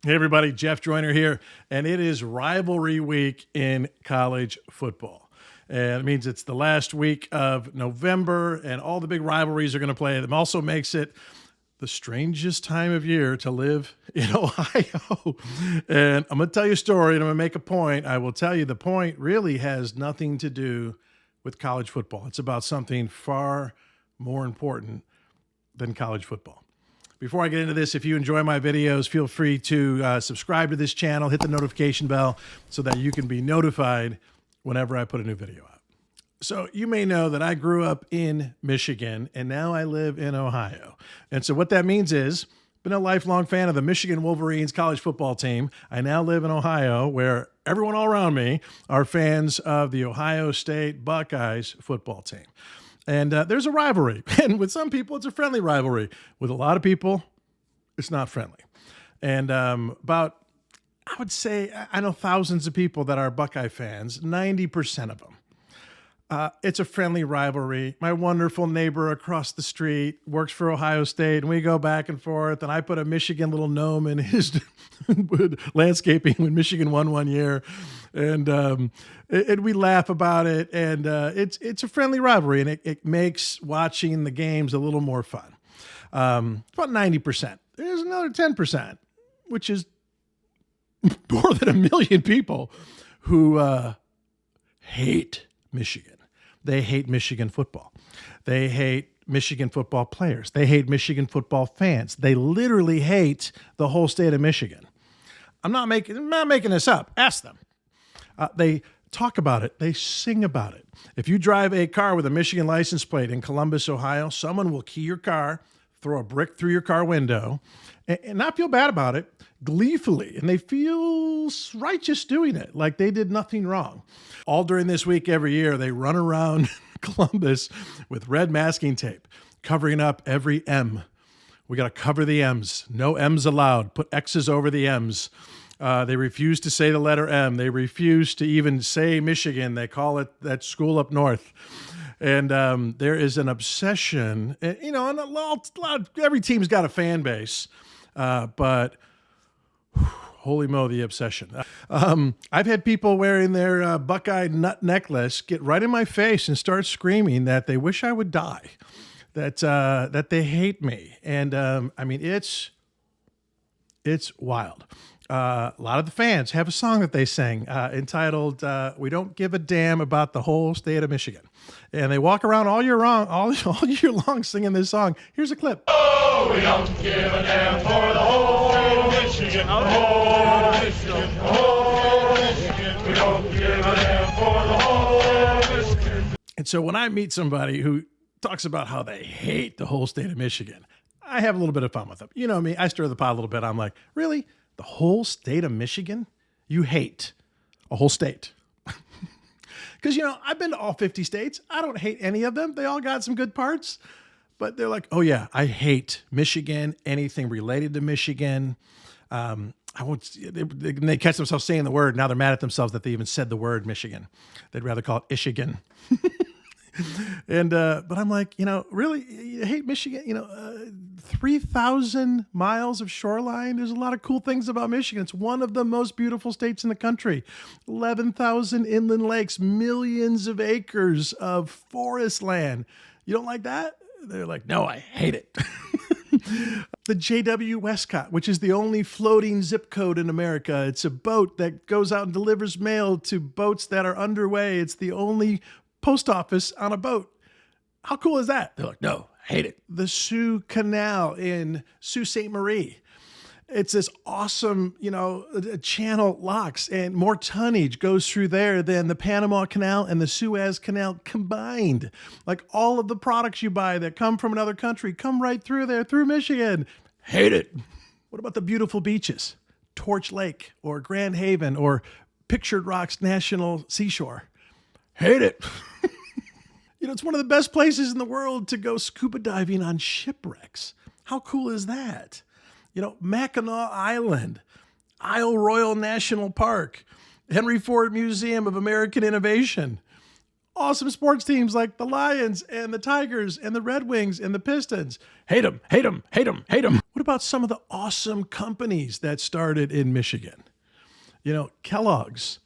Hey everybody, Jeff Joyner here, and it is rivalry week in college football. And it means it's the last week of November, and all the big rivalries are going to play. It also makes it the strangest time of year to live in Ohio. And I'm going to tell you a story, and I'm going to make a point. I will tell you the point really has nothing to do with college football. It's about something far more important than college football. Before I get into this, if you enjoy my videos, feel free to subscribe to this channel, hit the notification bell so that you can be notified whenever I put a new video out. So you may know that I grew up in Michigan and now I live in Ohio. And so what that means is, been a lifelong fan of the Michigan Wolverines college football team. I now live in Ohio, where everyone all around me are fans of the Ohio State Buckeyes football team. And there's a rivalry. And with some people, it's a friendly rivalry. With a lot of people, it's not friendly. And I would say, I know thousands of people that are Buckeye fans, 90% of them. It's a friendly rivalry. My wonderful neighbor across the street works for Ohio State, and we go back and forth, and I put a Michigan little gnome in his landscaping when Michigan won one year. And we laugh about it, and it's a friendly rivalry, and it makes watching the games a little more fun. About 90%. There's another 10%, which is more than 1 million people who hate Michigan. They hate Michigan football. They hate Michigan football players. They hate Michigan football fans. They literally hate the whole state of Michigan. I'm not making this up. Ask them. They talk about it. They sing about it. If you drive a car with a Michigan license plate in Columbus, Ohio, someone will key your car, throw a brick through your car window, and not feel bad about it, gleefully. And they feel righteous doing it, like they did nothing wrong. All during this week every year, they run around Columbus with red masking tape, covering up every M. We got to cover the M's. No M's allowed. Put X's over the M's. They refuse to say the letter M. They refuse to even say Michigan. They call it that school up north. And there is an obsession, and every team's got a fan base, but holy mo, the obsession. I've had people wearing their Buckeye nut necklace get right in my face and start screaming that they wish I would die, that they hate me. And it's wild. A lot of the fans have a song that they sing entitled "We Don't Give a Damn About the Whole State of Michigan," and they walk around all year long singing this song. Here's a clip. Oh, we don't give a damn for the whole state of Michigan, the whole Michigan, the whole Michigan. We don't give a damn for the whole Michigan. And so when I meet somebody who talks about how they hate the whole state of Michigan, I have a little bit of fun with them. You know me, I stir the pot a little bit. I'm like, really? The whole state of Michigan? You hate a whole state. Because, I've been to all 50 states. I don't hate any of them. They all got some good parts. But they're like, oh, yeah, I hate Michigan, anything related to Michigan. They catch themselves saying the word. Now they're mad at themselves that they even said the word Michigan. They'd rather call it Ishigan. But I'm like, really, you hate Michigan? 3,000 miles of shoreline. There's a lot of cool things about Michigan. It's one of the most beautiful states in the country. 11,000 inland lakes, millions of acres of forest land. You don't like that? They're like, no, I hate it. The J.W. Westcott, which is the only floating zip code in America. It's a boat that goes out and delivers mail to boats that are underway. It's the only post office on a boat. How cool is that? They're like, no, I hate it. The Sioux Canal in Sault Ste. Marie. It's this awesome, channel locks, and more tonnage goes through there than the Panama Canal and the Suez Canal combined. Like all of the products you buy that come from another country come right through there, through Michigan. Hate it. What about the beautiful beaches? Torch Lake or Grand Haven or Pictured Rocks National Seashore. Hate it. It's one of the best places in the world to go scuba diving on shipwrecks. How cool is that? Mackinac Island, Isle Royal National Park, Henry Ford Museum of American Innovation. awesome sports teams like the Lions and the Tigers and the Red Wings and the Pistons. Hate them, hate them, hate them, hate them. What about some of the awesome companies that started in Michigan? You know, Kellogg's,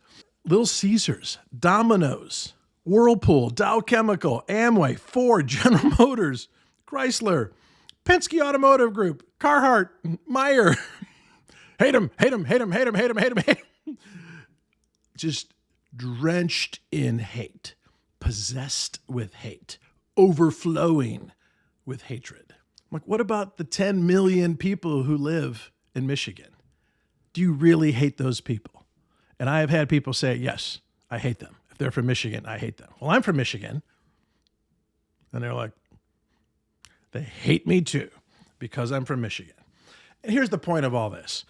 Little Caesars, Domino's, Whirlpool, Dow Chemical, Amway, Ford, General Motors, Chrysler, Penske Automotive Group, Carhartt, Meyer. Hate them, hate them, hate them, hate them, hate them, hate them, hate them. Just drenched in hate, possessed with hate, overflowing with hatred. I'm like, what about the 10 million people who live in Michigan? Do you really hate those people? And I have had people say, yes, I hate them. If they're from Michigan, I hate them. Well, I'm from Michigan. And they're like, they hate me too because I'm from Michigan. And here's the point of all this.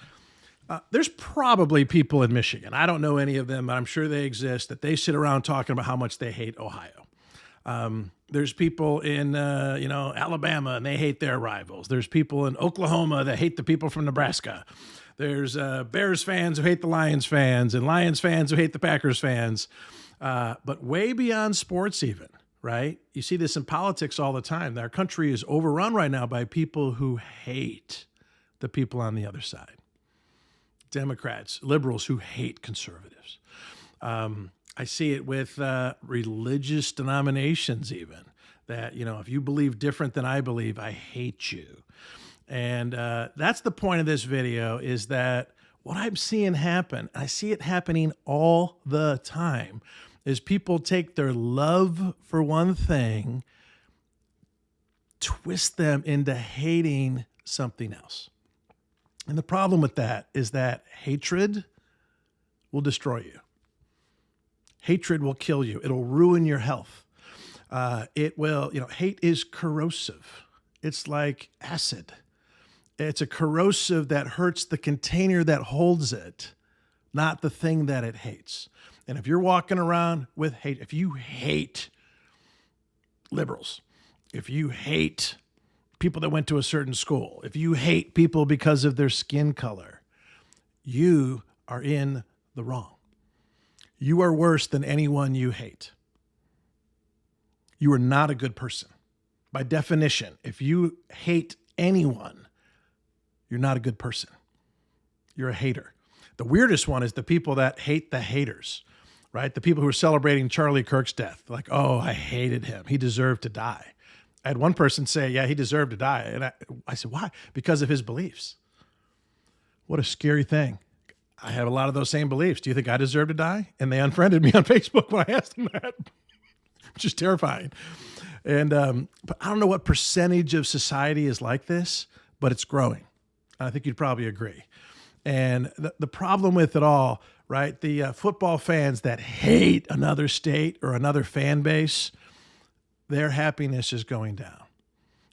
There's probably people in Michigan, I don't know any of them, but I'm sure they exist, that they sit around talking about how much they hate Ohio. There's people in, Alabama, and they hate their rivals. There's people in Oklahoma that hate the people from Nebraska. There's Bears fans who hate the Lions fans, and Lions fans who hate the Packers fans. But way beyond sports even, right? You see this in politics all the time. Our country is overrun right now by people who hate the people on the other side. Democrats, liberals who hate conservatives. I see it with religious denominations even, that, if you believe different than I believe, I hate you. And that's the point of this video, is that what I'm seeing happen, and I see it happening all the time, is people take their love for one thing, twist them into hating something else. And the problem with that is that hatred will destroy you. Hatred will kill you. It'll ruin your health. It will, hate is corrosive. It's like acid. It's a corrosive that hurts the container that holds it, not the thing that it hates. And if you're walking around with hate, if you hate liberals, if you hate people that went to a certain school, if you hate people because of their skin color, you are in the wrong. You are worse than anyone you hate. You are not a good person. By definition, if you hate anyone, you're not a good person. You're a hater. The weirdest one is the people that hate the haters, right? The people who are celebrating Charlie Kirk's death. Like, oh, I hated him. He deserved to die. I had one person say, yeah, he deserved to die. And I said, why? Because of his beliefs. What a scary thing. I have a lot of those same beliefs. Do you think I deserve to die? And they unfriended me on Facebook when I asked them that, which is terrifying. And but I don't know what percentage of society is like this, but it's growing. I think you'd probably agree. And the problem with it all, right? The football fans that hate another state or another fan base, their happiness is going down.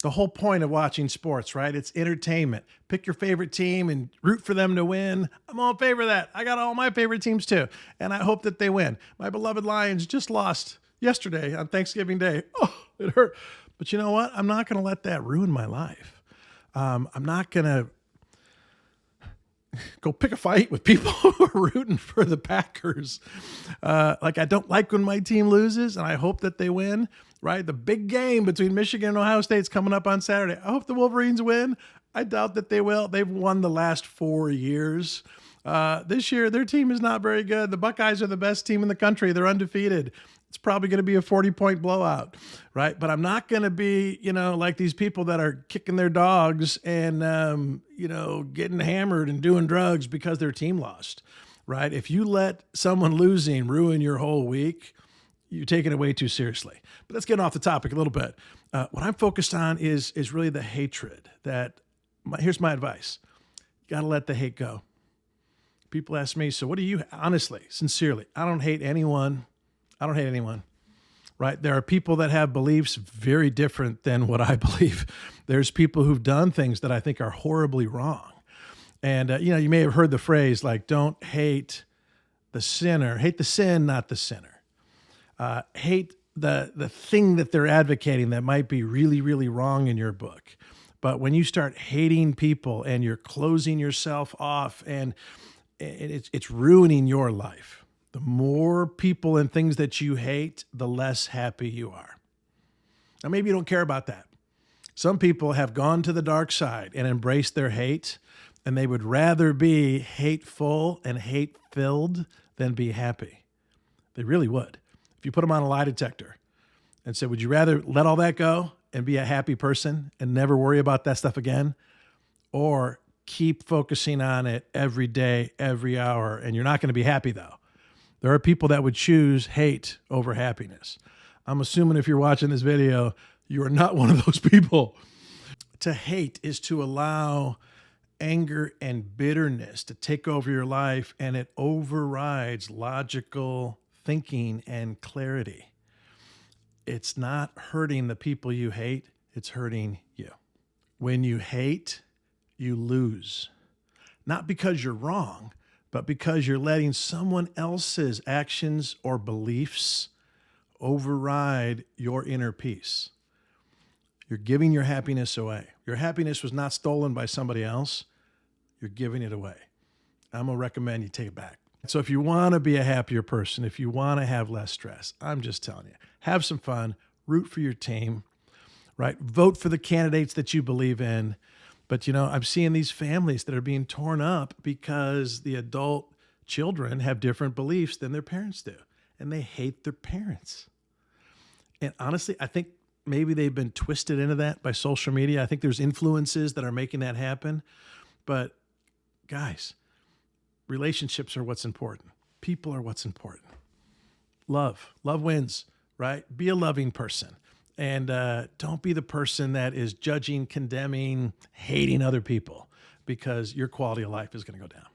The whole point of watching sports, right? It's entertainment. Pick your favorite team and root for them to win. I'm all in favor of that. I got all my favorite teams too, and I hope that they win. My beloved Lions just lost yesterday on Thanksgiving Day. Oh, it hurt. But you know what? I'm not going to let that ruin my life. I'm not going to go pick a fight with people who are rooting for the Packers. I don't like when my team loses, and I hope that they win, right? The big game between Michigan and Ohio State is coming up on Saturday. I hope the Wolverines win. I doubt that they will. They've won the last 4 years. This year, their team is not very good. The Buckeyes are the best team in the country. They're undefeated. It's probably going to be a 40-point blowout, right? But I'm not going to be, like these people that are kicking their dogs and, getting hammered and doing drugs because their team lost, right? If you let someone losing ruin your whole week, you're taking it way too seriously. But let's get off the topic a little bit. What I'm focused on is really the hatred. Here's my advice. You got to let the hate go. People ask me, so what do you, honestly, sincerely, I don't hate anyone. I don't hate anyone, right? There are people that have beliefs very different than what I believe. There's people who've done things that I think are horribly wrong. And, you may have heard the phrase, like, don't hate the sinner. Hate the sin, not the sinner. Hate the thing that they're advocating that might be really, really wrong in your book. But when you start hating people and you're closing yourself off and it's ruining your life. The more people and things that you hate, the less happy you are. Now, maybe you don't care about that. Some people have gone to the dark side and embraced their hate, and they would rather be hateful and hate-filled than be happy. They really would. If you put them on a lie detector and said, would you rather let all that go and be a happy person and never worry about that stuff again? Or keep focusing on it every day, every hour, and you're not going to be happy though. There are people that would choose hate over happiness. I'm assuming if you're watching this video, you are not one of those people. To hate is to allow anger and bitterness to take over your life, and it overrides logical thinking and clarity. It's not hurting the people you hate, it's hurting you. When you hate, you lose. Not because you're wrong, but because you're letting someone else's actions or beliefs override your inner peace. You're giving your happiness away. Your happiness was not stolen by somebody else. You're giving it away. I'm going to recommend you take it back. So if you want to be a happier person, if you want to have less stress, I'm just telling you, have some fun, root for your team, right? Vote for the candidates that you believe in. But, I'm seeing these families that are being torn up because the adult children have different beliefs than their parents do, and they hate their parents. And honestly, I think maybe they've been twisted into that by social media. I think there's influences that are making that happen. But guys, relationships are what's important. People are what's important. Love wins, right? Be a loving person. And don't be the person that is judging, condemning, hating other people, because your quality of life is going to go down.